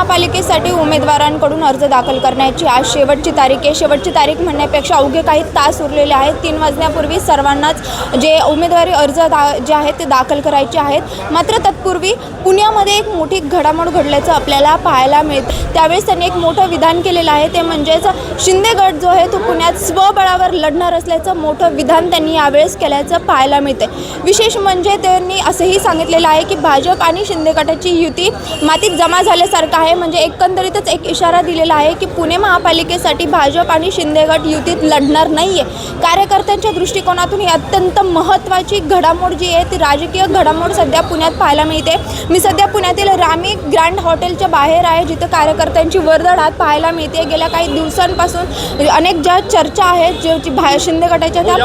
महापालिकेसाठी उमेदवारांकडून अर्ज दाखल करण्याची आज शेवटची तारीख आहे। शेवटची तारीख म्हणण्यापेक्षा अवघे काही तास उरलेले आहेत। 3 वाजण्यापूर्वी सर्वांनाच जे उमेदवारी अर्ज जे आहेत ते दाखल करायचे आहेत। मात्र तत्पूर्वी पुण्यामध्ये एक मोठी घडामोड घडल्याचं आपल्याला पाहायला मिळतं। त्यावेळेस त्यांनी एक मोठं विधान केलेलं आहे, ते म्हणजेच शिंदे गट जो आहे तो पुण्यात स्वबळावर लढणार असल्याचं मोठं विधान त्यांनी यावेळेस केल्याचं पाहायला मिळते। विशेष म्हणजे त्यांनी असंही सांगितलेलं आहे की भाजप आणि शिंदे गटाची युती मातीत जमा झाल्यासारखं आहे। म्हणजे एकंदरीतच एक इशारा दिलेला आहे की पुणे महापालिकेसाठी भाजप आणि शिंदे गट युतीत लढणार नाही आहे। कार्यकर्त्यांच्या दृष्टिकोनातून ही अत्यंत महत्त्वाची घडामोड जी आहे ती राजकीय घडामोड सध्या पुण्यात पाहायला मिळते। मी सध्या पुण्यातील रामी ग्रँड हॉटेलच्या बाहेर आहे, जिथं कार्यकर्त्यांची वर्दळ पाहायला मिळते। गेल्या काही दिवसांपासून अनेक ज्या चर्चा आहेत जे शिंदे गटाच्या त्या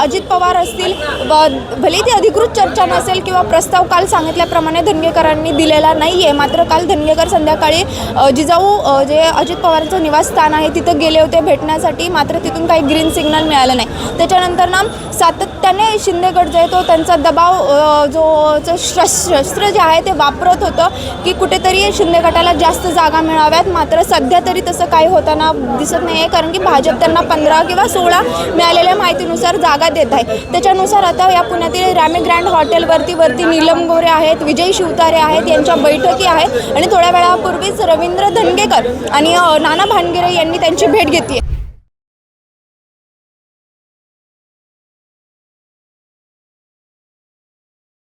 अजित पवार असतील, भले ती अधिकृत चर्चा नसेल किंवा प्रस्ताव काल सांगितल्याप्रमाणे धनगेकरांनी दिलेला नाही आहे। मात्र काल धनगेकर संध्याकाळी जिजाऊ जे अजित पवारांचं निवासस्थान आहे तिथं गेले होते भेटण्यासाठी, मात्र तिथून काही ग्रीन सिग्नल मिळालं नाही। त्याच्यानंतर सातत्याने शिंदे गट जो आहे तो त्यांचा दबाव जो शस्त्र जे आहे ते वापरत होतं की कुठेतरी शिंदे गटाला जास्त जागा मिळाव्यात। मात्र सध्या तरी तसं काही होताना दिसत नाही आहे, कारण की भाजप त्यांना 15 किंवा 16 मिळालेल्या माहितीनुसार जागा देत आहे। त्याच्यानुसार आता या पुण्यातील रामी ग्रँड हॉटेलवरती नीलम गोरे आहेत, विजय शिवतारे आहेत, यांच्या बैठकी आहेत आणि थोड्या वेळापूर्वीच रवींद्र धनगेकर आणि नाना भानगिरे यांनी त्यांची भेट घेतली आहे।